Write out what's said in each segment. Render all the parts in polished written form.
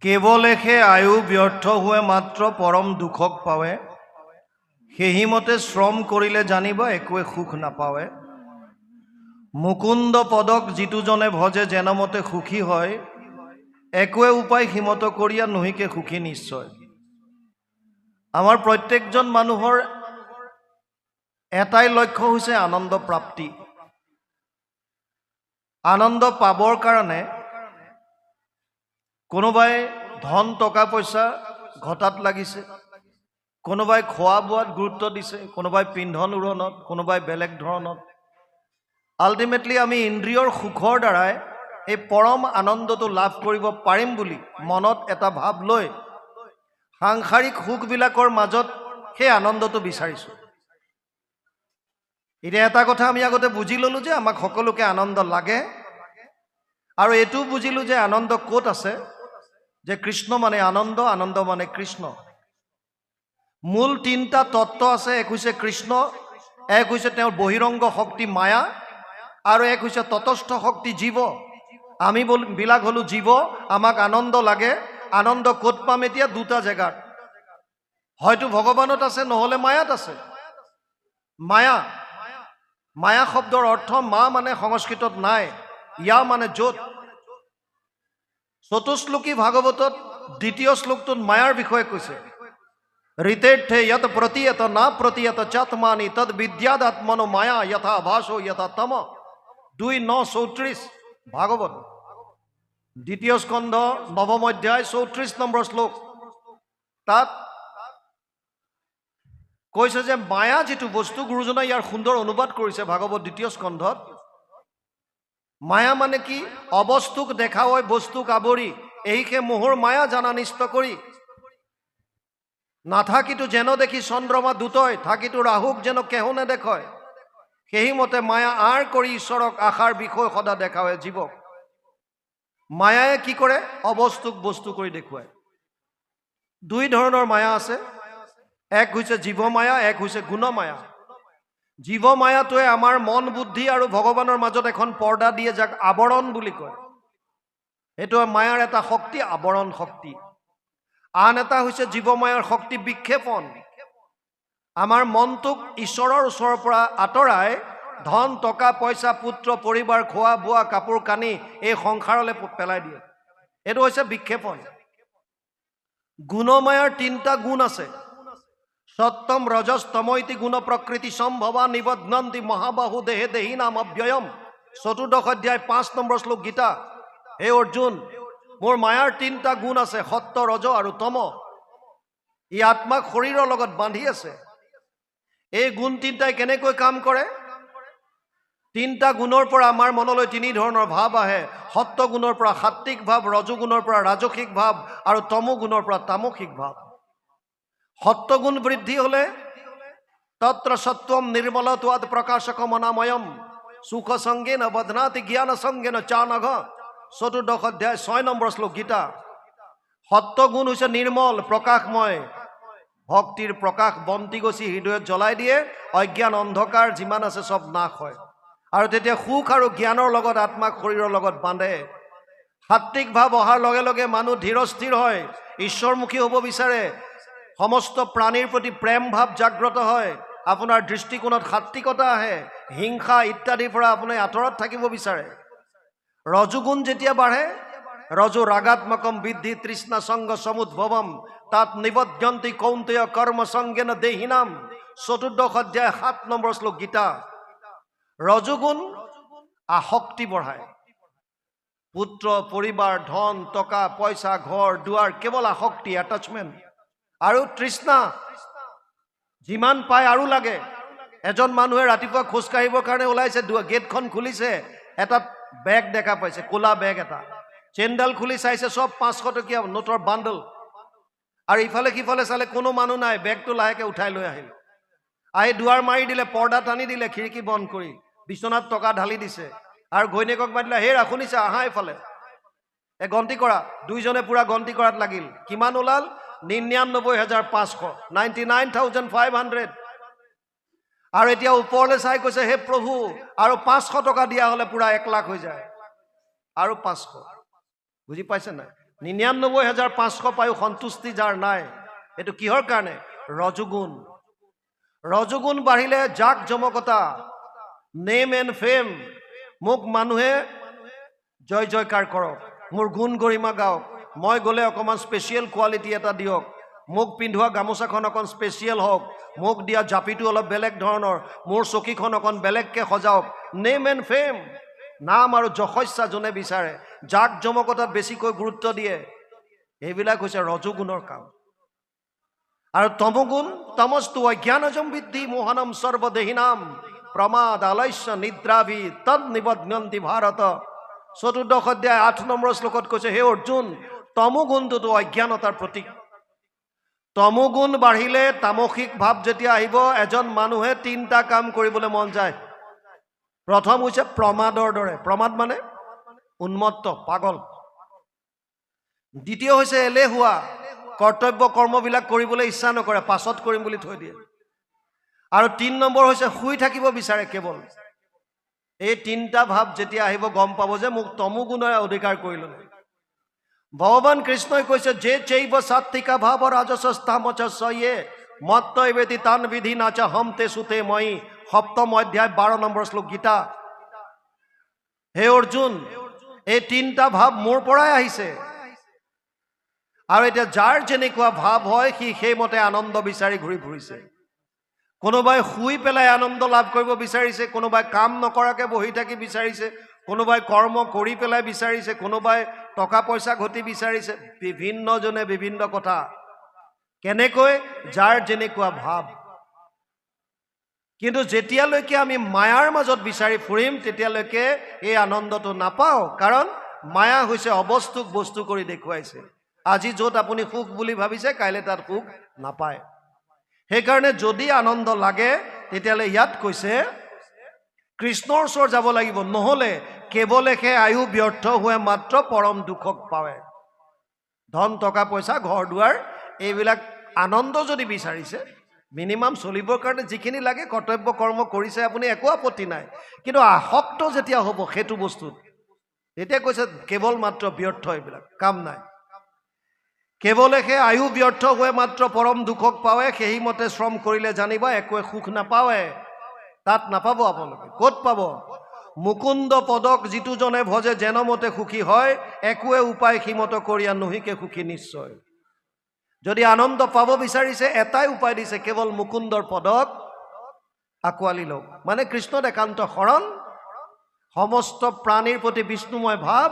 কেৱলেহে আয়ু ব্যৰ্থ হোৱে মাত্ৰ পৰম দুখক পাৱে, সেইমতে শ্ৰম কৰিলে জানিবা একোৱে সুখ নাপাৱে। মুকুন্দ পদক যিটোজনে ভজে যেনমতে সুখী হয়, একোৱে উপায় সিমত কৰিয়া নহিকে সুখী নিশ্চয়। আমাৰ প্ৰত্যেকজন মানুহৰ এটাই লক্ষ্য হৈছে আনন্দ প্ৰাপ্তি। আনন্দ পাবৰ কাৰণে কোনোবাই ধন টকা পইচা ঘটাত লাগিছে, কোনোবাই খোৱা বোৱাত গুৰুত্ব দিছে, কোনোবাই পিন্ধন উৰণত, কোনোবাই বেলেগ ধৰণত। আল্টিমেটলি আমি ইন্দ্ৰিয়ৰ সুখৰ দ্বাৰাই এই পৰম আনন্দটো লাভ কৰিব পাৰিম বুলি মনত এটা ভাৱ লৈ সাংসাৰিক সুখবিলাকৰ মাজত সেই আনন্দটো বিচাৰিছোঁ। এতিয়া এটা কথা আমি আগতে বুজি ল'লোঁ যে আমাক সকলোকে আনন্দ লাগে, আৰু এইটোও বুজিলোঁ যে আনন্দ ক'ত আছে, যে কৃষ্ণ মানে আনন্দ, আনন্দ মানে কৃষ্ণ। মূল তিনিটা তত্ত্ব আছে। এক হৈছে কৃষ্ণ, এক হৈছে তেওঁৰ বহিৰংগ শক্তি মায়া, আৰু এক হৈছে তটস্থ শক্তি জীৱ। আমি বিলাক হ'লো জীৱ, আমাক আনন্দ লাগে। আনন্দ ক'ত পাম এতিয়া? দুটা জেগাত, হয়তো ভগৱানত আছে, নহ'লে মায়াত আছে। মায়া, মায়া শব্দৰ অৰ্থ মা মানে সংস্কৃতত নাই, ইয়া মানে য'ত। চতুশ্লোকী ভাগৱতত দ্বিতীয় শ্লোকটোত মায়াৰ বিষয়ে কৈছে। ঋতেৰ্থে যত প্ৰতীয়ত না প্ৰতীয়ত চাত্মানি তদ বিদ্যাদাত্মনো মায়া যথা ভাসো যথা তম। 2:9-34 ভাগৱত, দ্বিতীয় স্কন্ধ 9ম অধ্যায় 34 নম্বৰ শ্লোক। তাত কৈছে যে মায়া যিটো বস্তু, গুৰুজনাই ইয়াৰ সুন্দৰ অনুবাদ কৰিছে ভাগৱত দ্বিতীয় স্কন্ধত। মায়া মানে কি? অবস্তুক দেখা হয় বস্তুক আৱৰি, এইহে মোহৰ মায়া জানা নিষ্ট কৰি। নাথাকিতো যেন দেখি চন্দ্ৰমা দুটয়, থাকিতো ৰাহুক যেন কেহো নেদেখয়, সেই মতে মায়া আঁৰ কৰি ঈশ্বৰক আশাৰ বিষয় সদা দেখাৱে জীৱক। মায়ায়ে কি কৰে? অবস্তুক বস্তু কৰি দেখুৱায়। দুই ধৰণৰ মায়া আছে, এক হৈছে জীৱ মায়া, এক হৈছে গুণ মায়া। জীৱ মায়াটোৱে আমাৰ মন বুদ্ধি আৰু ভগৱানৰ মাজত এখন পৰ্দা দিয়ে, যাক আৱৰণ বুলি কয়। সেইটো মায়াৰ এটা শক্তি, আৱৰণ শক্তি। আন এটা হৈছে জীৱ মায়াৰ শক্তি বিক্ষেপণ। আমাৰ মনটোক ঈশ্বৰৰ ওচৰৰ পৰা আঁতৰাই ধন টকা পইচা পুত্ৰ পৰিবাৰ খোৱা বোৱা কাপোৰ কানি এই সংসাৰলৈ পেলাই দিয়ে। এইটো হৈছে বিক্ষেপণ। গুণমায়াৰ তিনিটা গুণ আছে। সত্যম ৰজস তমইতি গুণ প্ৰকৃতি সম্ভৱা নিবধ্নন্তি মহাবাহু দেহে দেহী নাম অব্যয়ম। 14th অধ্যায় 5 নম্বৰ শ্লোক গীতা। হে অৰ্জুন, মোৰ মায়াৰ তিনিটা গুণ আছে, সত্য ৰজ আৰু তম। ই আত্মাক শৰীৰৰ লগত বান্ধি আছে। এই গুণ তিনিটাই কেনেকৈ কাম কৰে? তিনিটা গুণৰ পৰা আমাৰ মনলৈ তিনি ধৰণৰ ভাৱ আহে। সত্য গুণৰ পৰা সাত্বিক ভাৱ, ৰজগুণৰ পৰা ৰাজসিক ভাৱ, আৰু তমো গুণৰ পৰা তামসিক ভাৱ। সত্যগুণ বৃদ্ধি হলে তত্ৰ সত্বম নিৰ্মলত্বাদ প্ৰকাশকম অনাময়ম সুখ সঙ্গেন বধ্নাতি জ্ঞান সঙ্গেন চানঘ। 14th অধ্যায় 6 নম্বৰ শ্লোক গীতা। সত্যগুণ হৈছে নিৰ্মল, প্ৰকাশময়। ভক্তিৰ প্ৰকাশ বন্তি গছি হৃদয়ত জ্বলাই দিয়ে, অজ্ঞান অন্ধকাৰ যিমান আছে চব নাশ হয়, আৰু তেতিয়া সুখ আৰু জ্ঞানৰ লগত আত্মাক শৰীৰৰ লগত বান্ধে। সাত্বিক ভাৱ অহাৰ লগে লগে মানুহ ধীৰস্থিৰ হয়, ঈশ্বৰমুখী হ'ব বিচাৰে, সমস্ত প্ৰাণীৰ প্ৰতি প্ৰেম ভাৱ জাগ্ৰত হয়, আপোনাৰ দৃষ্টিকোণত সাত্বিকতা আহে, হিংসা ইত্যাদিৰ পৰা আপুনি আঁতৰত থাকিব বিচাৰে। ৰজুগুণ যেতিয়া বাঢ়ে, ৰজু ৰাগাত্মকম বৃদ্ধি তৃষ্ণা সংগ সমুদ্ভৱম তাত নিবধ্যন্তি কৌন্তেয় কৰ্ম সংগেন দেহিনাম। 14th অধ্যায় 7 নম্বৰ শ্লোক গীতা। ৰজুগুণ আসক্তি বঢ়ায়। পুত্ৰ পৰিবাৰ ধন টকা পইচা ঘৰ দুৱাৰ কেৱল আসক্তি, এটাচমেণ্ট আৰু তৃষ্ণা। যিমান পায় আৰু লাগে। এজন মানুহে ৰাতিপুৱা খোজকাঢ়িবৰ কাৰণে ওলাইছে, গেটখন খুলিছে, এটা বেগ দেখা পাইছে, ক'লা বেগ এটা। চেইনডাল খুলি চাইছে, চব 500 টকীয়া নোটৰ বাণ্ডল, আৰু ইফালে সিফালে চালে কোনো মানুহ নাই। বেগটো লাহেকে উঠাই লৈ আহিল, আহি দুৱাৰ মাৰি দিলে, পৰ্দা টানি দিলে, খিৰিকী বন্ধ কৰি বিচনাত টকা ঢালি দিছে, আৰু ঘৈণীয়েকক মাতিলে, হে শুনিছা, আহা এইফালে, গন্তি কৰা। দুইজনে পুৰা গন্তি কৰাত লাগিল। কিমান ওলাল? 99,500, 99,500। আৰু এতিয়া ওপৰলৈ চাই কৈছে, হে প্ৰভু, আৰু 500 টকা দিয়া হলে পুৰা 1 লাখ হৈ যায়, আৰু 500। বুজি পাইছে নাই? 99,500 পায়ো সন্তুষ্টি যাৰ নাই, এইটো কিহৰ কাৰণে? ৰজোগুণ। ৰজোগুণ বাঢ়িলে জাক জমকতা, নেম এণ্ড ফেম, মোক মানুহে জয় জয়কাৰ কৰক, মোৰ গুণ গৰিমা গাওক, মই গ'লে অকণমান স্পেচিয়েল কোৱালিটি এটা দিয়ক, মোক পিন্ধোৱা গামোচাখন অকণ স্পেচিয়েল হওক, মোক দিয়া জাপিটো অলপ বেলেগ ধৰণৰ, মোৰ চকীখন অকণ বেলেগকৈ সজাওক। নেম এণ্ড ফেম, নাম আৰু যশস্যা যোনে বিচাৰে, জাক জমকতাত বেছিকৈ গুৰুত্ব দিয়ে, এইবিলাক হৈছে ৰজোগুণৰ কাম। আৰু তমোগুণ, তমস্তু অজ্ঞানজম বিদ্ধি মোহনম সৰ্বদেহিনাম প্ৰমাদ আলস্য নিদ্ৰাভি তদ নিবধ্নন্তি ভাৰত। 14 অধ্যায় 8 নম্বৰ শ্লোকত কৈছে, হে অৰ্জুন, তমোগুণটোতো অজ্ঞানতাৰ প্ৰতীক। তমোগুণ বাঢ়িলে, তামসিক ভাৱ যেতিয়া আহিব, এজন মানুহে 3টা কাম কৰিবলৈ মন যায়। প্ৰথম হৈছে প্ৰমাদৰ দৰে, প্ৰমাদ মানে উন্মত্ত, পাগল। দ্বিতীয় হৈছে এলেহুৱা, কৰ্তব্য কৰ্মবিলাক কৰিবলৈ ইচ্ছা নকৰে, পাছত কৰিম বুলি থৈ দিয়ে। আৰু 3 নম্বৰ হৈছে শুই থাকিব বিচাৰে কেৱল। এই 3টা ভাৱ যেতিয়া আহিব, গম পাব যে মোক তমোগুণে অধিকাৰ কৰি ল'লে। ভগৱান কৃষ্ণই কৈছে, যে চৈব সাত্বিকা ভাৱ ৰাজসস্তামচ সয়ে মত্তৈবেতি তান বিধি নাচ হম তে সুতে মই। 7ম অধ্যায় 12 নম্বৰ শ্লোক গীতা। হে অৰ্জুন, এই 3টা ভাৱ মোৰ পৰাই আহিছে, আৰু এতিয়া যাৰ যেনেকুৱা ভাৱ হয় সি সেইমতে আনন্দ বিচাৰি ঘূৰি ফুৰিছে। কোনোবাই শুই পেলাই আনন্দ লাভ কৰিব বিচাৰিছে, কোনোবাই কাম নকৰাকৈ বহি থাকি বিচাৰিছে, কোনোবাই কৰ্ম কৰি পেলাই বিচাৰিছে, কোনোবাই টকা পইচা ঘটি বিচাৰিছে, বিভিন্নজনে বিভিন্ন কথা। কেনেকৈ? যাৰ যেনেকুৱা ভাৱ। কিন্তু যেতিয়ালৈকে আমি মায়াৰ মাজত বিচাৰি ফুৰিম, তেতিয়ালৈকে এই আনন্দটো নাপাওঁ। কাৰণ মায়া হৈছে অবস্তুক বস্তু কৰি দেখুৱাইছে। আজি য'ত আপুনি সুখ বুলি ভাবিছে, কাইলৈ তাত সুখ নাপায়। সেইকাৰণে যদি আনন্দ লাগে, তেতিয়াহ'লে ইয়াত কৈছে কৃষ্ণৰ ওচৰ যাব লাগিব, নহ'লে কেৱলেহে আয়ু ব্যৰ্থ হোৱে মাত্ৰ পৰম দুখক পাৱে। ধন টকা পইচা ঘৰ দুৱাৰ এইবিলাক আনন্দ যদি বিচাৰিছে, মিনিমাম চলিবৰ কাৰণে যিখিনি লাগে কৰ্তব্য কৰ্ম কৰিছে আপুনি, একো আপত্তি নাই। কিন্তু আসক্ত যেতিয়া হ'ব সেইটো বস্তুত, তেতিয়া কৈছে কেৱল মাত্ৰ ব্যৰ্থ, এইবিলাক কাম নাই। কেৱলেহে আয়ু ব্যৰ্থ হোৱে মাত্ৰ পৰম দুখক পাৱে, সেইমতে শ্ৰম কৰিলে জানিবা একোৱে সুখ নাপাৱে। তাত নাপাব আপোনালোকে। ক'ত পাব? মুকুন্দ পদক যিটো জনে ভজে যেনমতে সুখী হয়, একোৱে উপায় সীমত কৰিয়া নহিকে সুখী নিশ্চয়। যদি আনন্দ পাব বিচাৰিছে, এটাই উপায় দিছে, কেৱল মুকুন্দৰ পদক আঁকোৱালি লওক। মানে কৃষ্ণত একান্ত শৰণ, সমস্ত প্ৰাণীৰ প্ৰতি বিষ্ণুময় ভাৱ,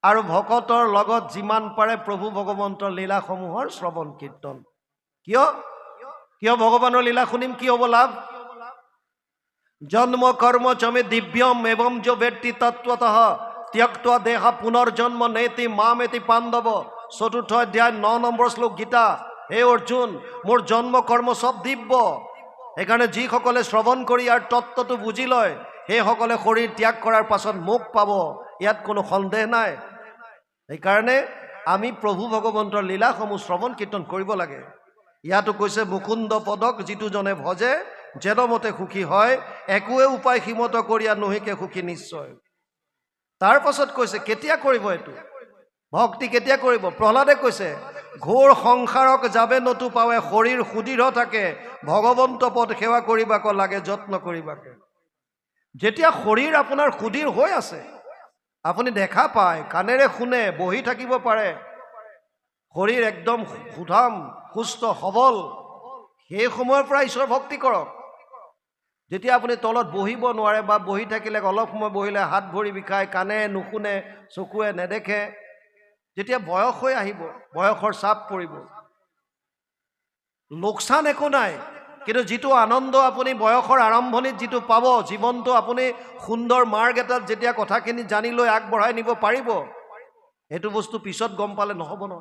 আৰু ভকতৰ লগত যিমান পাৰে প্ৰভু ভগৱন্তৰ লীলাসমূহৰ শ্ৰৱণ কীৰ্তন। কিয় ভগৱানৰ লীলা শুনিম? কি হ'ব লাভ? জন্ম কৰ্ম চমে দিব্যম এৱম য ব্যক্তি তত্ত্বতঃ ত্যক্ত্বা দেহা পুনৰ্জন্ম নেতি মামেতি পাণ্ডৱ। 4ৰ্থ অধ্যায় 9 নম্বৰ শ্লোক গীতা। হে অৰ্জুন, মোৰ জন্ম কৰ্ম চব দিব্য। সেইকাৰণে যিসকলে শ্ৰৱণ কৰি ইয়াৰ তত্ত্বটো বুজি লয়, সেইসকলে শৰীৰ ত্যাগ কৰাৰ পাছত মোক পাব, ইয়াত কোনো সন্দেহ নাই। সেইকাৰণে আমি প্ৰভু ভগৱন্তৰ লীলাসমূহ শ্ৰৱণ কীৰ্তন কৰিব লাগে। ইয়াতো কৈছে মুকুন্দ পদক যিটো জনে ভজে যেনমতে সুখী হয়, একোৱে উপায় সীমত কৰিয়া নহিকে সুখী নিশ্চয়। তাৰ পাছত কৈছে কেতিয়া কৰিব এইটো ভক্তি, কেতিয়া কৰিব? প্ৰহ্লাদে কৈছে, ঘোৰ সংসাৰক যাবে নতু পাৱে, শৰীৰ সুদৃঢ় থাকে, ভগৱন্ত পদ সেৱা কৰিবাক লাগে যত্ন কৰিবাকে। যেতিয়া শৰীৰ আপোনাৰ সুদৃঢ় হৈ আছে, আপুনি দেখা পায়, কাণেৰে শুনে, বহি থাকিব পাৰে, শৰীৰ একদম সুঠাম সুস্থ সবল, সেই সময়ৰ পৰা ঈশ্বৰ ভক্তি কৰক। যেতিয়া আপুনি তলত বহিব নোৱাৰে, বা বহি থাকিলে অলপ সময় বহিলে হাত ভৰি বিষায়, কাণে নুশুনে, চকুৱে নেদেখে, যেতিয়া বয়স হৈ আহিব, বয়সৰ চাপ পৰিব, লোকচান একো নাই। কিন্তু যিটো আনন্দ আপুনি বয়সৰ আৰম্ভণিত যিটো পাব, জীৱনটো আপুনি সুন্দৰ মাৰ্গ এটাত যেতিয়া কথাখিনি জানি লৈ আগবঢ়াই নিব পাৰিব, সেইটো বস্তু পিছত গম পালে নহ'ব ন।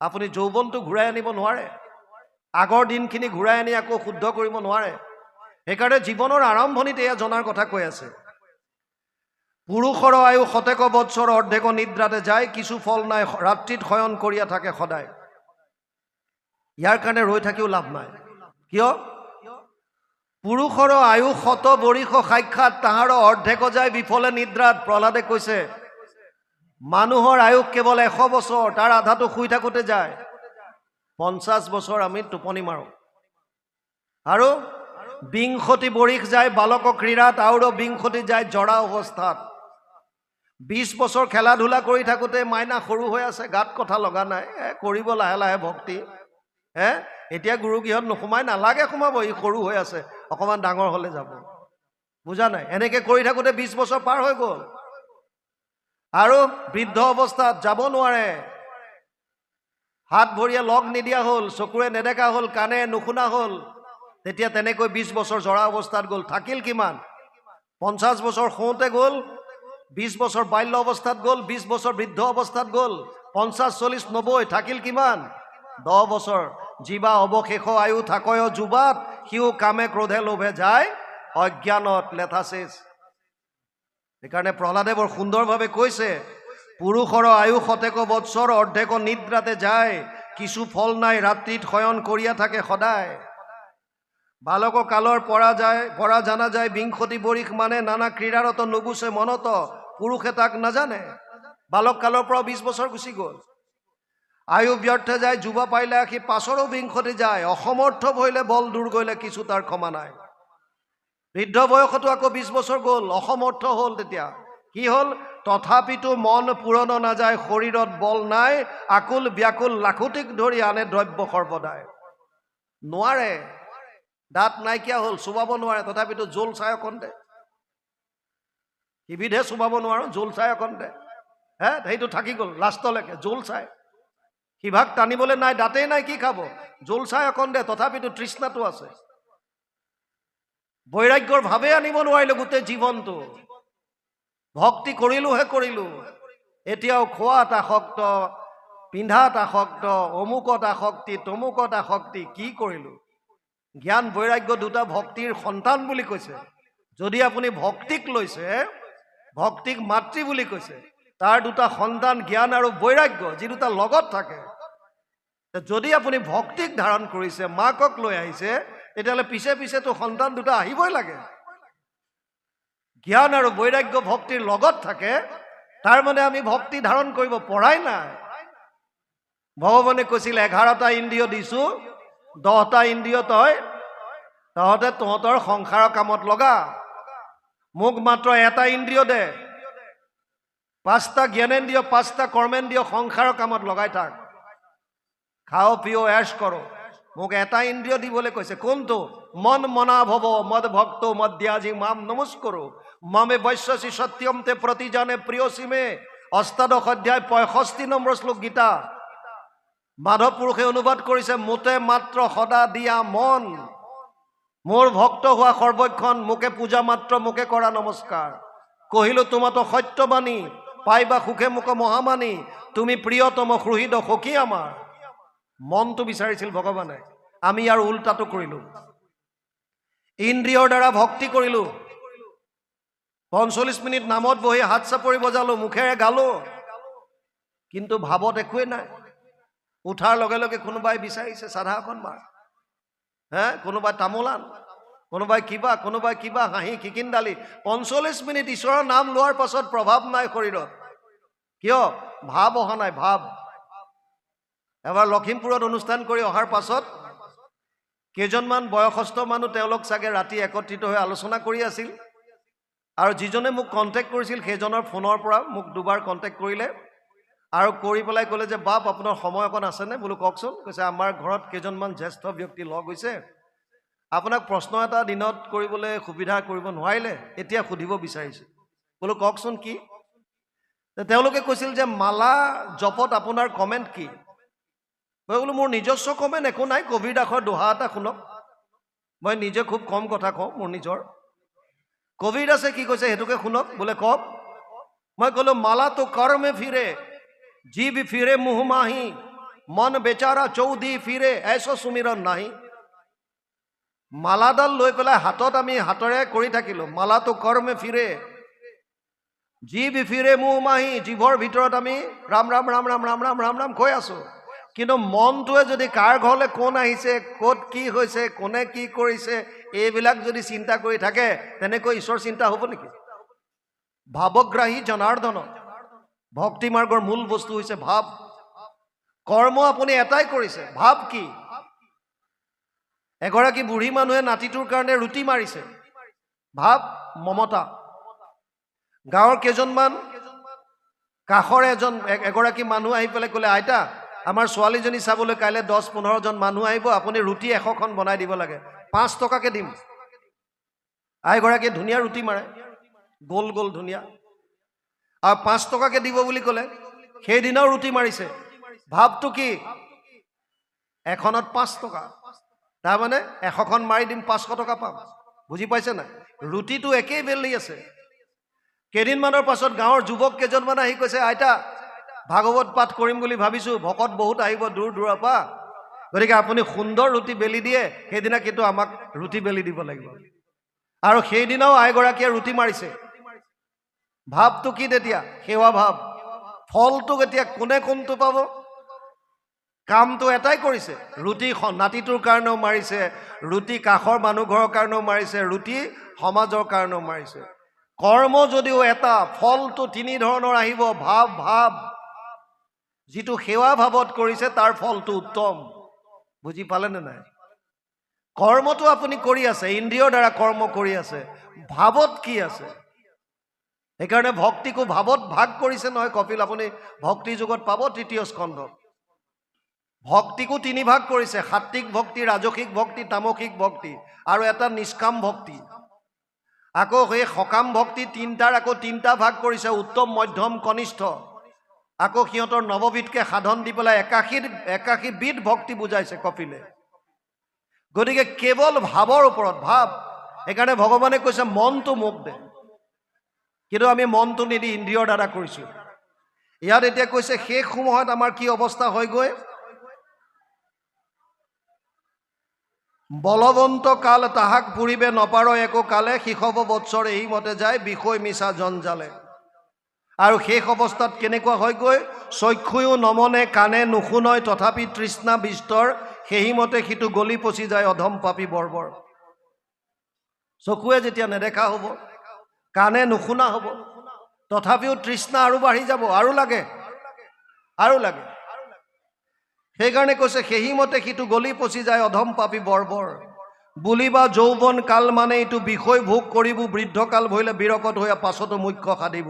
আপুনি যৌৱনটো ঘূৰাই আনিব নোৱাৰে, আগৰ দিনখিনি ঘূৰাই আনি আকৌ শুদ্ধ কৰিব নোৱাৰে। সেইকাৰণে জীৱনৰ আৰম্ভণিত এয়া জনাৰ কথা কৈ আছে। পুৰুষৰ আয়ু শতেক বৎসৰ অৰ্ধেক নিদ্ৰাতে যায়, কিছু ফল নাই ৰাত্ৰিত শয়ন কৰিয়া থাকে সদায়। ইয়াৰ কাৰণে ৰৈ থাকিও লাভ নাই। কিয়? পুৰুষৰ আয়ু শত বৰিষ সাক্ষাৎ, তাহাৰ অৰ্ধেক যায় বিফলে নিদ্ৰাত। প্ৰহ্লাদে কৈছে মানুহৰ আয়ুস কেৱল 100 বছৰ, তাৰ আধাটো শুই থাকোঁতে যায়। 50 বছৰ আমি টোপনি মাৰোঁ। আৰু 20 বৰিশ যায় বালক ক্ৰীড়াত, আৰু 20 যায় জৰা অৱস্থাত। 20 বছৰ খেলা ধূলা কৰি থাকোঁতে মাইনা সৰু হৈ আছে, গাত কথা লগা নাই, কৰিব লাহে লাহে ভক্তি। এতিয়া গুৰু গৃহত নোসোমাই, নালাগে সোমাব, ই সৰু হৈ আছে, অকণমান ডাঙৰ হ'লে যাব। বুজা নাই? এনেকৈ কৰি থাকোঁতে 20 বছৰ পাৰ হৈ গ'ল। আৰু বৃদ্ধ অৱস্থাত যাব নোৱাৰে, হাত ভৰিয়ে লগ নিদিয়া হ'ল, চকুৰে নেদেখা হ'ল, কাণে নুশুনা হ'ল। তেতিয়া তেনেকৈ 20 বছৰ জৰা অৱস্থাত গ'ল। থাকিল কিমান? 50 বছৰ শুওঁতে গ'ল, 20 বছৰ বাল্য অৱস্থাত গ'ল, 20 বছৰ বৃদ্ধ অৱস্থাত গ'ল, 50, 40, 90 থাকিল কিমান? 10 বছৰ। জীৱা অৱশেষ আয়ু থাকয় যুৱাত, সিও কামে ক্ৰোধে লোভে যায় অজ্ঞানত। লেঠা শেষ। সেইকাৰণে প্ৰহ্লাদে বৰ সুন্দৰভাৱে কৈছে, পুৰুষৰ আয়ু 100 বৎসৰ, অৰ্ধেক নিদ্ৰাতে যায়, কিছু ফল নাই ৰাত্ৰিত শয়ন কৰিয়া থাকে সদায়। বালক কালৰ পৰা জানা যায়, 20 বৰিশ মানে নানা ক্ৰীড়াৰত নুগুছে মনত, পুৰুষে তাক নাজানে। বালক কালৰ পৰা 20 বছৰ গুচি গ'ল। আয়ু ব্যৰ্থে যায়, যুৱা পাইলে আহি পাছৰো 20 যায়, অসমৰ্থ ভৈলে বল দূৰ গ'লে কিছু তাৰ ক্ষমা নাই। বৃদ্ধ বয়সতো আকৌ 20 বছৰ গ'ল, অসমৰ্থ হ'ল। তেতিয়া কি হ'ল? তথাপিতো মন পূৰণ নাযায়, শৰীৰত বল নাই, আকুল ব্যাকুল লাখুটিক ধৰি আনে দ্ৰব্য সৰ্বদাই। নোৱাৰে, দাঁত নাইকিয়া হ'ল, চুবাব নোৱাৰে, তথাপিতো জোল চাই অকণ দে, সিবিধে চুবাব নোৱাৰো, জোল চাই অকণ দে। সেইটো থাকি গ'ল লাষ্টলৈকে, জোল চাই। সিভাগ টানিবলৈ নাই, দাঁতেই নাই, কি খাব? জোল চাই অকণ দে, তথাপিতো তৃষ্ণাটো আছে। বৈৰাগ্যৰ ভাৱে আনিব নোৱাৰিলো গোটেই জীৱনটো। ভক্তি কৰিলোহে কৰিলো, এতিয়াও খোৱাত আসক্ত, পিন্ধাত আসক্ত, অমুকত আসক্তি, তমুকত আসক্তি। কি কৰিলো? জ্ঞান বৈৰাগ্য দুটা ভক্তিৰ সন্তান বুলি কৈছে। যদি আপুনি ভক্তিক লৈছে, ভক্তিক মাতৃ বুলি কৈছে, তাৰ দুটা সন্তান জ্ঞান আৰু বৈৰাগ্য, যি দুটা লগত থাকে। যদি আপুনি ভক্তিক ধাৰণ কৰিছে, মাকক লৈ আহিছে, তেতিয়াহ'লে পিছে পিছেতো সন্তান দুটা আহিবই লাগে। জ্ঞান আৰু বৈৰাগ্য ভক্তিৰ লগত থাকে, তাৰ মানে আমি ভক্তি ধাৰণ কৰিব পৰাই নাই। ভগৱানে কৈছিল 11টা ইন্দ্ৰিয় দিছো, 10টা ইন্দ্ৰিয় তহঁতে তহঁতৰ সংসাৰৰ কামত লগা, মোক মাত্ৰ এটা ইন্দ্ৰিয় দে, 5টা জ্ঞানেন্দ্ৰিয়, 5টা কৰ্মেন্দ্ৰিয় সংসাৰৰ কামত লগাই থাক, খাও পিও এশ কৰো। মোক এটা ইন্দ্ৰিয় দিবলৈ কৈছে, কোনটো? মন মনা ভৱ মদ ভক্ত মধ্যাজি মাম নমস্কৰো, মামে বৈশ্যসি সত্যম তে প্ৰতিজানে প্ৰিয়সীমে। 18 অধ্যায় 65 নম্বৰ শ্লোক গীতা। মাধৱ পুৰুষে অনুবাদ কৰিছে, মোতে মাত্ৰ সদা দিয়া মন, মোৰ ভক্ত হোৱা সৰ্বক্ষণ, মোকে পূজা মাত্ৰ, মোকে কৰা নমস্কাৰ। কহিলো তোমাতো সত্যবাণী, পাইবা সুখে মোক মহামানী, তুমি প্ৰিয়তম সুহৃদ সখী আমাৰ। মনটো বিচাৰিছিল ভগৱানে, আমি ইয়াৰ উল্টাটো কৰিলো। ইন্দ্ৰিয়ৰ দ্বাৰা ভক্তি কৰিলো, 45 মিনিট নামত বহি হাত চাপৰি বজালো, মুখেৰে গালো, কিন্তু ভাৱত একোৱেই নাই। উঠাৰ লগে লগে কোনোবাই বিচাৰিছে চাধা এখন মাৰ, কোনোবাই তামোলান, কোনোবাই কিবা হাঁহি খিকিন্দালি। 45 মিনিট ঈশ্বৰৰ নাম লোৱাৰ পাছত প্ৰভাৱ নাই শৰীৰত। কিয়? ভাৱ অহা নাই, ভাৱ। এবাৰ লখিমপুৰত অনুষ্ঠান কৰি অহাৰ পাছত কেইজনমান বয়সস্থ মানুহ, তেওঁলোক চাগে ৰাতি একত্ৰিত হৈ আলোচনা কৰি আছিল, আৰু যিজনে মোক কণ্টেক্ট কৰিছিল সেইজনৰ ফোনৰ পৰা মোক 2বাৰ কণ্টেক্ট কৰিলে, আৰু কৰি পেলাই ক'লে যে বাপ আপোনাৰ সময় অকণ আছেনে? বোলো কওকচোন। কৈছে আমাৰ ঘৰত কেইজনমান জ্যেষ্ঠ ব্যক্তি লগ হৈছে, আপোনাক প্ৰশ্ন এটা দিনত কৰিবলৈ সুবিধা কৰিব নোৱাৰিলে, এতিয়া সুধিব বিচাৰিছে। বোলো কওকচোন কি? তেওঁলোকে কৈছিল যে মালা জপত আপোনাৰ কমেণ্ট কি? মই বোলো মোৰ নিজস্ব কমেণ্ট একো নাই, কবিৰ দাসৰ দোহা এটা শুনক। মই নিজে খুব কম কথা কওঁ মোৰ নিজৰ। কবিৰ দাসে কি কৈছে সেইটোকে শুনক। বোলে কওক। মই ক'লো মালা তো কৰ্মে ফিৰে, জীৱ ফিৰে মুহ মাহি, মন বেচাৰা চৌধি ফিৰে, এশ সুমিৰণ নাহি। মালাডাল লৈ পেলাই হাতত আমি হাতেৰে কৰি থাকিলো, মালাটো কৰ্মে ফিৰে, জীৱ ফিৰে মুহ মাহি, জীৱৰ ভিতৰত আমি ৰাম ৰাম ৰাম ৰাম ৰাম ৰাম ৰাম ৰাম কৈ আছো, কিন্তু মনটোৱে যদি কাৰ ঘৰলৈ কোন আহিছে, ক'ত কি হৈছে, কোনে কি কৰিছে, এইবিলাক যদি চিন্তা কৰি থাকে, তেনেকৈ ঈশ্বৰ চিন্তা হ'ব নেকি? ভাৱগ্ৰাহী জনাৰ্দন। ভক্তি মাৰ্গৰ মূল বস্তু হৈছে ভাৱ। কৰ্ম আপুনি এটাই কৰিছে, ভাৱ কি? এগৰাকী বুঢ়ী মানুহে নাতিটোৰ কাৰণে ৰুটি মাৰিছে, ভাৱ মমতা। গাঁৱৰ কেইজনমান কাষৰ এগৰাকী মানুহ আহি পেলাই ক'লে, আইতা আমাৰ ছোৱালীজনী চাবলৈ কাইলৈ 10-15 জন মানুহ আহিব, আপুনি ৰুটি 100খন বনাই দিব লাগে, 5 টকাকে দিম। আইগৰাকীয়ে ধুনীয়া ৰুটি মাৰে, গোল গোল ধুনীয়া, আৰু 5 টকাকে দিব বুলি ক'লে। সেইদিনাও ৰুটি মাৰিছে। ভাৱটো কি? এখনত 5 টকা, তাৰমানে 100খন মাৰি দিম, 500 টকা পাম। বুজি পাইছে নাই? ৰুটিটো একেই বেলি আছে। কেইদিনমানৰ পাছত গাঁৱৰ যুৱক কেইজনমান আহি কৈছে, আইতা ভাগৱত পাঠ কৰিম বুলি ভাবিছোঁ, ভকত বহুত আহিব দূৰ দূৰৰ পৰা, গতিকে আপুনি সুন্দৰ ৰুটি বেলি দিয়ে, সেইদিনা কিন্তু আমাক ৰুটি বেলি দিব লাগিব। আৰু সেইদিনাও আইগৰাকীয়ে ৰুটি মাৰিছে। ভাৱটো কি তেতিয়া? সেৱা ভাৱ। ফলটো এতিয়া কোনে কোনটো পাব? কামটো এটাই কৰিছে, ৰুটি নাতিটোৰ কাৰণেও মাৰিছে, ৰুটি কাষৰ মানুহ ঘৰৰ কাৰণেও মাৰিছে, ৰুটি সমাজৰ কাৰণেও মাৰিছে। কৰ্ম যদিও এটা, ফলটো 3 ধৰণৰ আহিব। ভাৱ যিটো সেৱা ভাৱত কৰিছে তাৰ ফলটো উত্তম। বুজি পালেনে নাই? কৰ্মটো আপুনি কৰি আছে, ইন্দ্ৰিয়ৰ দ্বাৰা কৰ্ম কৰি আছে, ভাৱত কি আছে? সেইকাৰণে ভক্তিকো ভাৱত ভাগ কৰিছে নহয় কপিল, আপুনি ভক্তি যুগত পাব 3য় স্কন্ধত। ভক্তিকো 3 ভাগ কৰিছে, সাত্বিক ভক্তি, ৰাজসিক ভক্তি, তামসিক ভক্তি, আৰু এটা নিষ্কাম ভক্তি। আকৌ সেই সকাম ভক্তি 3টাৰ আকৌ 3টা ভাগ কৰিছে, উত্তম, মধ্যম, কনিষ্ঠ। আকৌ সিহঁতৰ 9বিধকে সাধন দি পেলাই 81 বিধ ভক্তি বুজাইছে কপিলে। গতিকে কেৱল ভাৱৰ ওপৰত, ভাৱ। সেইকাৰণে ভগৱানে কৈছে মনটো মোক দে, কিন্তু আমি মনটো নিদি ইন্দ্ৰিয়ৰ দ্বাৰা কৰিছোঁ। ইয়াত এতিয়া কৈছে শেষ সময়ত আমাৰ কি অৱস্থা হয়গৈ? বলৱন্ত কাল তাহাক পুৰিবে নপাৰ একো কালে, শিশৱ বৎসৰ এই মতে যায় বিষয় মিছা জঞ্জালে। আৰু শেষ অৱস্থাত কেনেকুৱা হয়গৈ? চক্ষুও নমনে, কাণে নুশুনয়, তথাপি তৃষ্ণা বিস্তৰ, সেইমতে সিটো গলি পচি যায় অধম পাপী বৰ্বৰ। চকুৱে যেতিয়া নেদেখা হ'ব, কাণে নুশুনা হ'ব, তথাপিও তৃষ্ণা আৰু বাঢ়ি যাব, আৰু লাগে আৰু লাগে। সেইকাৰণে কৈছে সেইমতে সিটো গলি পচি যায় অধম পাপী বৰ্বৰ। বুলিবা যৌৱন কাল মানে এইটো বিষয় ভোগ কৰিব, বৃদ্ধকাল ভৰিলে বিৰকত হৈ পাছতো মুখ্য সাধিব।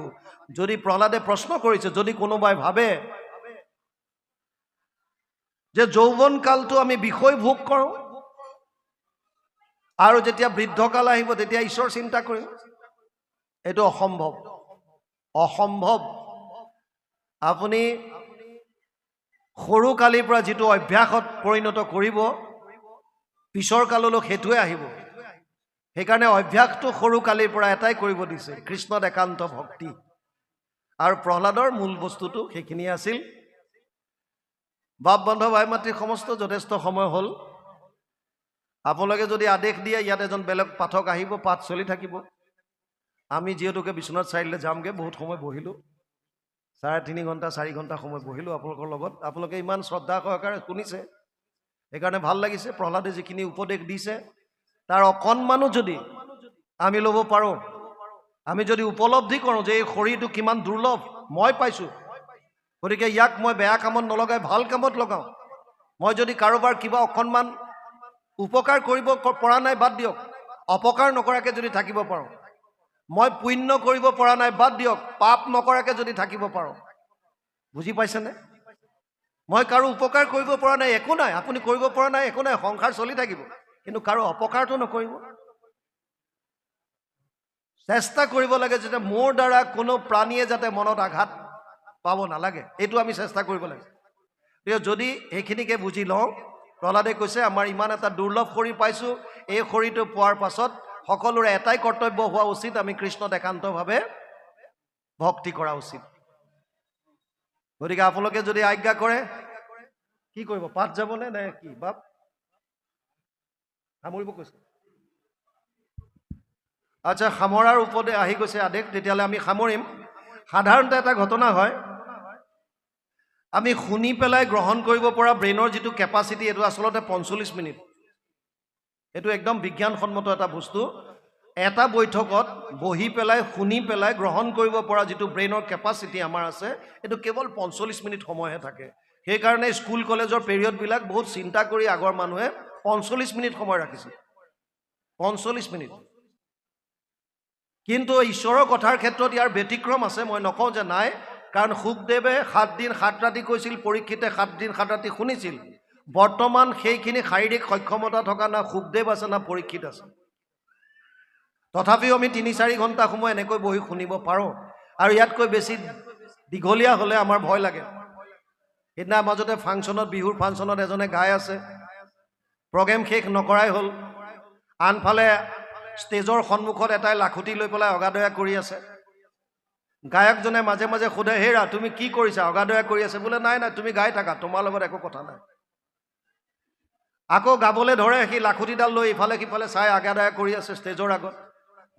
যদি প্ৰহ্লাদে প্ৰশ্ন কৰিছে, যদি কোনোবাই ভাবে যে যৌৱন কালটো আমি বিষয় ভোগ কৰোঁ, আৰু যেতিয়া বৃদ্ধকাল আহিব তেতিয়া ঈশ্বৰ চিন্তা কৰিম, এইটো অসম্ভৱ, অসম্ভৱ। আপুনি সৰু কালিৰ পৰা যিটো অভ্যাসত পৰিণত কৰিব, পিছৰ কাললৈ সেইটোৱে আহিব। সেইকাৰণে অভ্যাসটো সৰু কালিৰ পৰা এটাই কৰিব দিছে, কৃষ্ণত একান্ত ভক্তি। আৰু প্ৰহ্লাদৰ মূল বস্তুটো সেইখিনিয়ে আছিল। বাপ বন্ধ ভাই মাতৃ সমস্ত যথেষ্ট সময় হ'ল। আপোনালোকে যদি আদেশ দিয়ে, ইয়াত এজন বেলেগ পাঠক আহিব, পাঠ চলি থাকিব। আমি যিহেতুকে বিশ্বনাথ চাৰিআলিলৈ যামগৈ, বহুত সময় বহিলোঁ, 3.5 ঘণ্টা 4 ঘণ্টা সময় বহিলোঁ আপোনালোকৰ লগত। আপোনালোকে ইমান শ্ৰদ্ধা সহকাৰে শুনিছে, সেইকাৰণে ভাল লাগিছে। প্ৰহ্লাদে যিখিনি উপদেশ দিছে তাৰ অকণমানো যদি আমি ল'ব পাৰোঁ, আমি যদি উপলব্ধি কৰোঁ যে এই শৰীৰটো কিমান দুৰ্লভ, মই পাইছোঁ, গতিকে ইয়াক মই বেয়া কামত নলগাই ভাল কামত লগাওঁ। মই যদি কাৰোবাৰ কিবা অকণমান উপকাৰ কৰিব পৰা নাই, বাদ দিয়ক, অপকাৰ নকৰাকৈ যদি থাকিব পাৰোঁ, মই পুণ্য কৰিব পৰা নাই, বাদ দিয়ক, পাপ নকৰাকৈ যদি থাকিব পাৰোঁ। বুজি পাইছেনে? মই কাৰো উপকাৰ কৰিব পৰা নাই, একো নাই, আপুনি কৰিব পৰা নাই, একো নাই, সংসাৰ চলি থাকিব, কিন্তু কাৰো অপকাৰটো নকৰিব। চেষ্টা কৰিব লাগে যাতে মোৰ দ্বাৰা কোনো প্ৰাণীয়ে যাতে মনত আঘাত পাব নালাগে, এইটো আমি চেষ্টা কৰিব লাগে। যদি সেইখিনিকে বুজি লওঁ, প্ৰহ্লাদে কৈছে আমাৰ ইমান এটা দুৰ্লভ শৰীৰ পাইছোঁ, এই শৰীৰটো পোৱাৰ পাছত সকলোৰে এটাই কৰ্তব্য হোৱা উচিত, আমি কৃষ্ণত একান্তভাৱে ভক্তি কৰা উচিত। গতিকে আপোনালোকে যদি আজ্ঞা কৰে, কি কৰিব? পাঠ যাবনে নে কি বাপ? সামৰিব কৈছে? আচ্ছা, সামৰাৰ ওপৰতে আহি গৈছে আদেশ, তেতিয়াহ'লে আমি সামৰিম। সাধাৰণতে এটা ঘটনা হয়, আমি শুনি পেলাই গ্ৰহণ কৰিব পৰা ব্ৰেইনৰ যিটো কেপাচিটি, এইটো আচলতে 45 মিনিট। এইটো একদম বিজ্ঞানসন্মত এটা বস্তু। এটা বৈঠকত বহি পেলাই শুনি পেলাই গ্ৰহণ কৰিব পৰা যিটো ব্ৰেইনৰ কেপাচিটি আমাৰ আছে এইটো কেৱল 45 মিনিট সময়হে থাকে সেইকাৰণে স্কুল কলেজৰ পিৰিয়ডবিলাক বহুত চিন্তা কৰি আগৰ মানুহে 45 মিনিট সময় ৰাখিছিল 45 মিনিট কিন্তু ঈশ্বৰৰ কথাৰ ক্ষেত্ৰত ইয়াৰ ব্যতিক্ৰম আছে মই নকওঁ যে নাই কাৰণ শুকদেৱে 7 দিন 7 ৰাতি কৈছিল পৰীক্ষিতে 7 দিন 7 ৰাতি শুনিছিল বৰ্তমান সেইখিনি শাৰীৰিক সক্ষমতা থকা না শুকদেৱ আছে না পৰীক্ষিত আছে তথাপিও আমি 3-4 ঘণ্টা সময় এনেকৈ বহি শুনিব পাৰোঁ আৰু ইয়াতকৈ বেছি দীঘলীয়া হ'লে আমাৰ ভয় লাগে সেইদিনা মাজতে ফাংচনত বিহুৰ ফাংচনত এজনে গাই আছে প্ৰগ্ৰেম শেষ নকৰাই হ'ল আনফালে ষ্টেজৰ সন্মুখত এটাই লাখুটি লৈ পেলাই অগাদয়া কৰি আছে গায়কজনে মাজে মাজে সোধে হেৰা তুমি কি কৰিছা অগাদয়া কৰি আছে বোলে নাই নাই তুমি গাই থাকা তোমাৰ লগত একো কথা নাই আকৌ গাবলৈ ধৰে সি লাখুটিডাল লৈ ইফালে সিফালে চাই অগাদয়া কৰি আছে ষ্টেজৰ আগত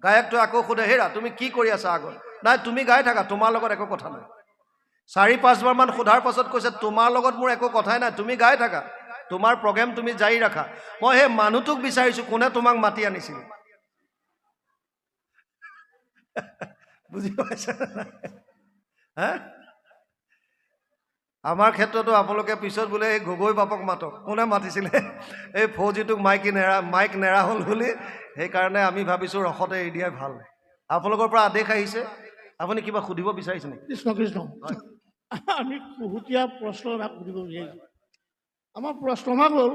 গায়কটো আকৌ সোধে হেৰা তুমি কি কৰি আছা আগত নাই তুমি গাই থাকা তোমাৰ লগত একো কথা নাই 4-5 বাৰ মান সোধাৰ পাছত কৈছে তোমাৰ লগত মোৰ একো কথাই নাই তুমি গাই থাকা তোমাৰ প্ৰগ্ৰেম তুমি জাৰি ৰাখা মই সেই মানুহটোক বিচাৰিছো কোনে তোমাক মাতি আনিছিল বুজি পাইছে হা আমাৰ ক্ষেত্ৰতো আপোনালোকে পিছত বোলে এই গগৈ বাপক মাতক কোনে মাতিছিলে এই ফৌজিটোক মাইক নেৰা হ'ল বুলি সেইকাৰণে আমি ভাবিছোঁ ৰসতে এৰি দিয়াই ভাল আপোনালোকৰ পৰা আদেশ আহিছে আপুনি কিবা সুধিব বিচাৰিছে নেকি কৃষ্ণ কৃষ্ণ আমি বহুতীয়া প্ৰশ্ন এটা সুধিব বিচাৰিছোঁ আমাৰ প্ৰশ্নভাগ হ'ল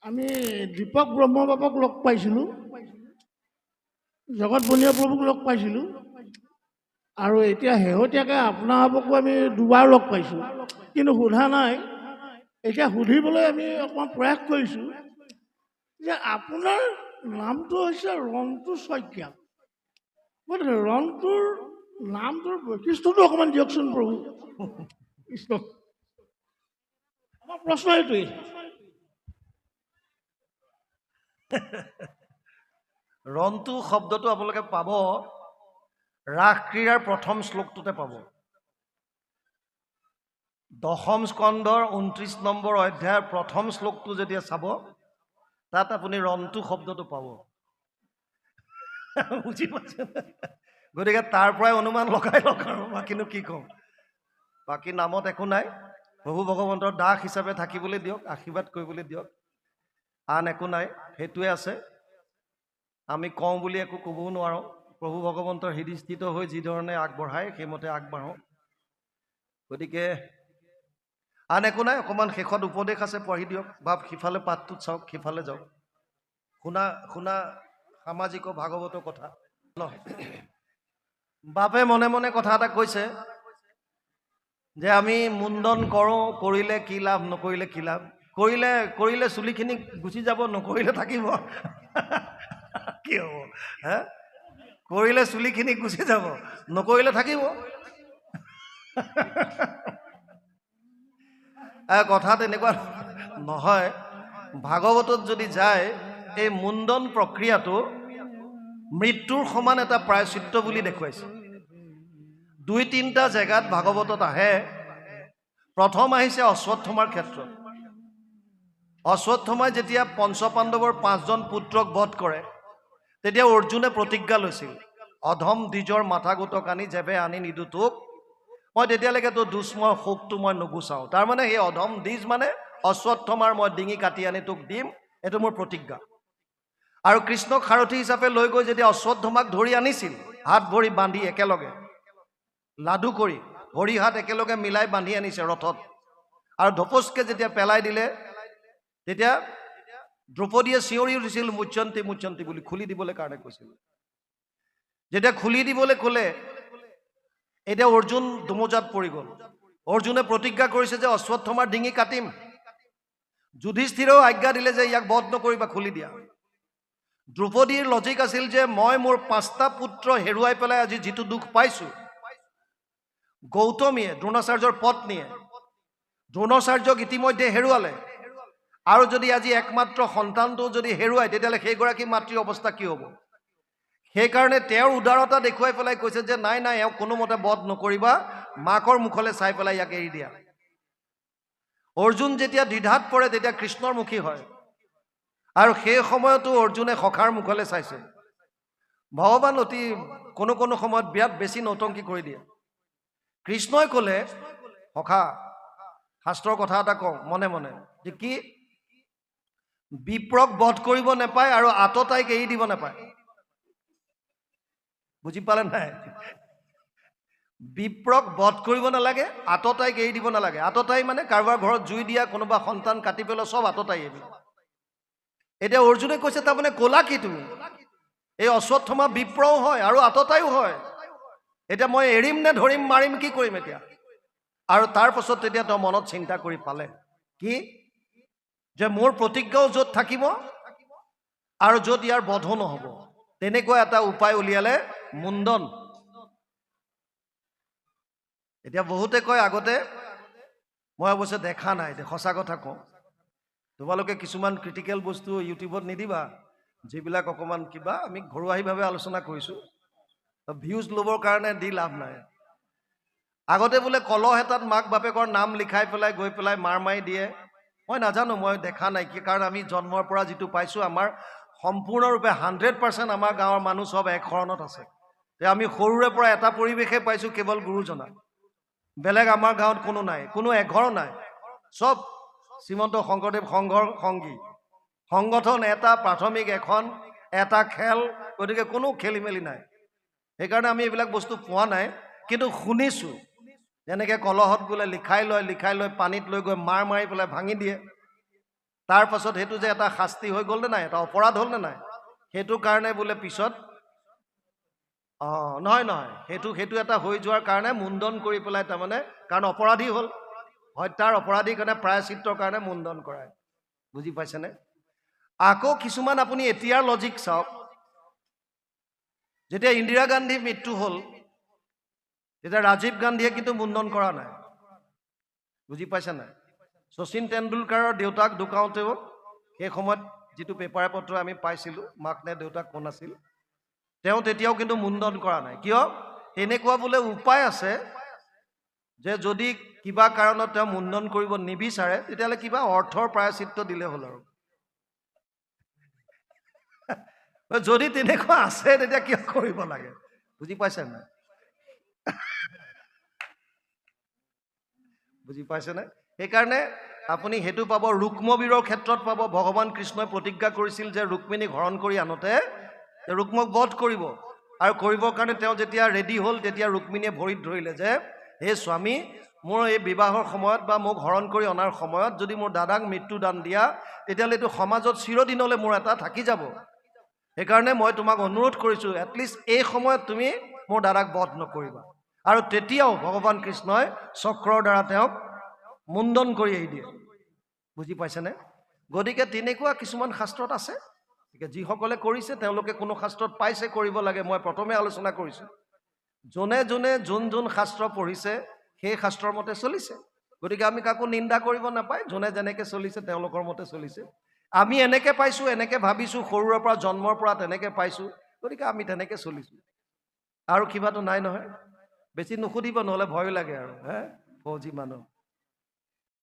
আমি দীপক ব্ৰহ্মবাবক লগ পাইছিলোঁ জগত বনীয়া প্ৰভুক লগ পাইছিলোঁ আৰু এতিয়া শেহতীয়াকৈ আপোনাৰকো আমি 2 বাৰ লগ পাইছোঁ কিন্তু সোধা নাই এতিয়া সুধিবলৈ আমি অকণমান প্ৰয়াস কৰিছোঁ যে আপোনাৰ নামটো হৈছে ৰন্টু শইকীয়া গতিকে ৰন্টুৰ নামটোৰ বৈশিষ্ট্যটো অকণমান দিয়কচোন প্ৰভু কৃষ্ণ আমাৰ প্ৰশ্ন এইটোৱেই ৰন্টু শব্দটো আপোনালোকে পাব ৰাস ক্ৰীড়াৰ প্ৰথম শ্লোকটোতে পাব 10ম স্কন্ধৰ 29 নম্বৰ অধ্যায়ৰ প্ৰথম শ্লোকটো যেতিয়া চাব তাত আপুনি ৰন্টু শব্দটো পাব বুজি পাইছে গতিকে তাৰ পৰাই অনুমান লগাই লওক আৰু বাকীনো কি ক'ম বাকী নামত একো নাই প্ৰভু ভগৱন্তৰ দাস হিচাপে থাকিবলৈ দিয়ক আশীৰ্বাদ কৰিবলৈ দিয়ক আন একো নাই সেইটোৱে আছে আমি কওঁ বুলি একো ক'বও নোৱাৰোঁ প্ৰভু ভগৱন্তৰ হৃদয়স্থিত হৈ যিধৰণে আগবঢ়ায় সেইমতে আগবাঢ়োঁ গতিকে আন একো নাই অকণমান শেষত উপদেশ আছে পঢ়ি দিয়ক বা সিফালে পাঠটোত চাওক সিফালে যাওক শুনা সামাজিক ভাগৱতৰ কথা বাপে মনে মনে কথা এটা কৈছে যে আমি মুণ্ডন কৰোঁ কৰিলে কি লাভ নকৰিলে কি লাভ কৰিলে চুলিখিনি গুচি যাব নকৰিলে থাকিব কি হ'ব হে কৰিলে চুলিখিনি গুচি যাব নকৰিলে থাকিব কথা তেনেকুৱা নহয় ভাগৱতত যদি যায় এই মুণ্ডন প্ৰক্ৰিয়াটো মৃত্যুৰ সমান এটা প্ৰায়শ্চিত্ত বুলি দেখুৱাইছে 2-3টা জেগাত ভাগৱতত আহে প্ৰথম আহিছে অশ্বত্থমাৰ ক্ষেত্ৰত অশ্বত্থমাই যেতিয়া পঞ্চপাণ্ডৱৰ 5জন পুত্ৰক বধ কৰে তেতিয়া অৰ্জুনে প্ৰতিজ্ঞা লৈছিল অধম দ্বিজৰ মাথা গোটক আনি জেবে আনি নিদো তোক মই তেতিয়ালৈকে তোৰ দুষ্মৰ শোকটো মই নুগুচাওঁ তাৰমানে সেই অধম দ্বিজ মানে অশ্বত্থমাৰ মই ডিঙি কাটি আনি তোক দিম এইটো মোৰ প্ৰতিজ্ঞা আৰু কৃষ্ণক সাৰথী হিচাপে লৈ গৈ যেতিয়া অশ্বত্থমাক ধৰি আনিছিল হাত ভৰি বান্ধি একেলগে লাডু কৰি ভৰি হাত একেলগে মিলাই বান্ধি আনিছে ৰথত আৰু ধপচকে যেতিয়া পেলাই দিলে তেতিয়া দ্ৰৌপদীয়ে চিঞৰি উঠিছিল মুচ্যন্তি মুচ্যন্তি বুলি খুলি দিবলৈ কাৰণে কৈছিল যেতিয়া খুলি দিবলৈ ক'লে এতিয়া অৰ্জুন দুমোজাত পৰি গ'ল অৰ্জুনে প্ৰতিজ্ঞা কৰিছে যে অশ্বত্থমাৰ ডিঙি কাটিম যুধিষ্ঠিৰেও আজ্ঞা দিলে যে ইয়াক বধ নকৰিবা খুলি দিয়া দ্ৰৌপদীৰ লজিক আছিল যে মই মোৰ 5টা পুত্ৰ হেৰুৱাই পেলাই আজি যিটো দুখ পাইছোঁ গৌতমীয়ে দ্ৰোণাচাৰ্যৰ পত্নীয়ে দ্ৰোণাচাৰ্যক ইতিমধ্যে হেৰুৱালে আৰু যদি আজি একমাত্ৰ সন্তানটো যদি হেৰুৱায় তেতিয়াহ'লে সেইগৰাকী মাতৃৰ অৱস্থা কি হ'ব সেইকাৰণে তেওঁৰ উদাৰতা দেখুৱাই পেলাই কৈছে যে নাই নাই এওঁক কোনোমতে বধ নকৰিবা মাকৰ মুখলৈ চাই পেলাই ইয়াক এৰি দিয়া অৰ্জুন যেতিয়া দ্বিধাত পৰে তেতিয়া কৃষ্ণৰ মুখী হয় আৰু সেই সময়তো অৰ্জুনে সখাৰ মুখলৈ চাইছে ভগৱান অতি কোনো সময়ত বিৰাট বেছি নৌটংকি কৰি দিয়ে। কৃষ্ণই ক'লে, সখা শাস্ত্ৰৰ কথা এটা কওঁ মনে মনে, যে কি বিপ্ৰক বধ কৰিব নাপায় আৰু আততাইক এৰি দিব নাপায়। বুজি পালে নাই? বিপ্ৰক বধ কৰিব নালাগে, আততাইক এৰি দিব নালাগে। আততাই মানে কাৰোবাৰ ঘৰত জুই দিয়া, কোনোবা সন্তান কাটি পেলোৱা, চব আততাই এইবিলাক। এতিয়া অৰ্জুনে কৈছে, তাৰমানে ক'লা কি তুমি? এই অশ্বত্থমা বিপ্ৰও হয় আৰু আততাইও হয়। এতিয়া মই এৰিম নে ধৰিম, মাৰিম, কি কৰিম এতিয়া? আৰু তাৰ পাছত তেতিয়া তেওঁ মনত চিন্তা কৰি পালে কি, যে মোৰ প্ৰতিজ্ঞাও য'ত থাকিব আৰু য'ত ইয়াৰ বধো নহ'ব, তেনেকুৱা এটা উপায় উলিয়ালে, মুণ্ডন। এতিয়া বহুতে কয় আগতে, মই অৱশ্যে দেখা নাই, সঁচা কথা কওঁ, তোমালোকে কিছুমান ক্ৰিটিকেল বস্তু ইউটিউবত নিদিবা, যিবিলাক অকণমান কিবা আমি ঘৰুৱাভাৱে আলোচনা কৰিছোঁ, ভিউজ ল'বৰ কাৰণে দি লাভ নাই। আগতে বোলে কলহ এটাত মাক বাপেকৰ নাম লিখাই পেলাই গৈ পেলাই মাৰ মাৰি দিয়ে। মই নাজানো, মই দেখা নাই, কি কাৰণ আমি জন্মৰ পৰা যিটো পাইছোঁ, আমাৰ সম্পূৰ্ণৰূপে 100% আমাৰ গাঁৱৰ মানুহ চব এক শৰণত আছে। আমি সৰুৰে পৰা এটা পৰিৱেশে পাইছোঁ, কেৱল গুৰুজনা। বেলেগ আমাৰ গাঁৱত কোনো নাই, কোনো এঘৰ নাই, চব শ্ৰীমন্ত শংকৰদেৱ সংঘৰ সংগী। সংগঠন এটা, প্ৰাথমিক এখন, এটা খেল, গতিকে কোনো খেলি মেলি নাই। সেইকাৰণে আমি এইবিলাক বস্তু পোৱা নাই, কিন্তু শুনিছোঁ যেনেকৈ কলহত বোলে লিখাই লয়, পানীত লৈ গৈ মাৰ মাৰি পেলাই ভাঙি দিয়ে। তাৰ পাছত সেইটো যে এটা শাস্তি হৈ গ'ল নে নাই, এটা অপৰাধ হ'ল নে নাই, সেইটো কাৰণে বোলে পিছত নহয়, সেইটো এটা হৈ যোৱাৰ কাৰণে মুণ্ডন কৰি পেলাই, তাৰমানে কাৰণ অপৰাধী হ'ল, হত্যাৰ অপৰাধী কাৰণে প্ৰায়শ্চিত্তৰ কাৰণে মুণ্ডন কৰায়। বুজি পাইছেনে? আকৌ কিছুমান আপুনি এতিয়াৰ লজিক চাওক, যেতিয়া ইন্দিৰা গান্ধীৰ মৃত্যু হ'ল, তেতিয়া ৰাজীৱ গান্ধীয়ে কিন্তু মুণ্ডন কৰা নাই। বুজি পাইছে নাই? শচীন তেণ্ডুলকাৰৰ দেউতাক ঢুকাওঁতেও সেই সময়ত যিটো পেপাৰ পত্ৰ আমি পাইছিলোঁ, মাক নে দেউতাক কোন আছিল, তেওঁ তেতিয়াও কিন্তু মুণ্ডন কৰা নাই। কিয়? এনেকুৱা বোলে উপায় আছে যে যদি কিবা কাৰণত তেওঁ মুণ্ডন কৰিব নিবিচাৰে, তেতিয়াহ'লে কিবা অৰ্থৰ প্ৰায়শ্চিত্ত দিলে হ'ল আৰু। যদি তেনেকুৱা আছে, তেতিয়া কিয় কৰিব লাগে? বুজি পাইছে নাই? বুজি পাইছেনে? সেইকাৰণে আপুনি সেইটো পাব, ৰুক্মবীৰৰ ক্ষেত্ৰত পাব, ভগৱান কৃষ্ণই প্ৰতিজ্ঞা কৰিছিল যে ৰুক্মিণীক হৰণ কৰি আনোতে ৰুক্মক বধ কৰিব, আৰু কৰিবৰ কাৰণে তেওঁ যেতিয়া ৰেডি হ'ল, তেতিয়া ৰুক্মিণীয়ে ভৰিত ধৰিলে যে, হে স্বামী, মোৰ এই বিবাহৰ সময়ত বা মোক হৰণ কৰি অনাৰ সময়ত যদি মোৰ দাদাক মৃত্যুদান দিয়া, তেতিয়াহ'লে এইটো সমাজত চিৰদিনলৈ মোৰ এটা থাকি যাব। সেইকাৰণে মই তোমাক অনুৰোধ কৰিছোঁ, এটলিষ্ট এই সময়ত তুমি মোৰ দাদাক বধ নকৰিবা। আৰু তেতিয়াও ভগৱান কৃষ্ণই চক্ৰৰ দ্বাৰা তেওঁক মুণ্ডন কৰি এৰি দিয়ে। বুজি পাইছেনে? গতিকে তেনেকুৱা কিছুমান শাস্ত্ৰত আছে, যিসকলে কৰিছে তেওঁলোকে কোনো শাস্ত্ৰত পাইছে কৰিব লাগে। মই প্ৰথমে আলোচনা কৰিছোঁ, যোনে যোন শাস্ত্ৰ পঢ়িছে সেই শাস্ত্ৰৰ মতে চলিছে। গতিকে আমি কাকো নিন্দা কৰিব নাপায়, যোনে যেনেকৈ চলিছে তেওঁলোকৰ মতে চলিছে। আমি এনেকৈ পাইছোঁ, এনেকৈ ভাবিছোঁ, সৰুৰে পৰা জন্মৰ পৰা তেনেকৈ পাইছোঁ, গতিকে আমি তেনেকৈ চলিছোঁ। আৰু কিবাটো নাই নহয়। বেছি নুসুধিব, নহ'লে ভয় লাগে আৰু, ফৌজি মানুহ।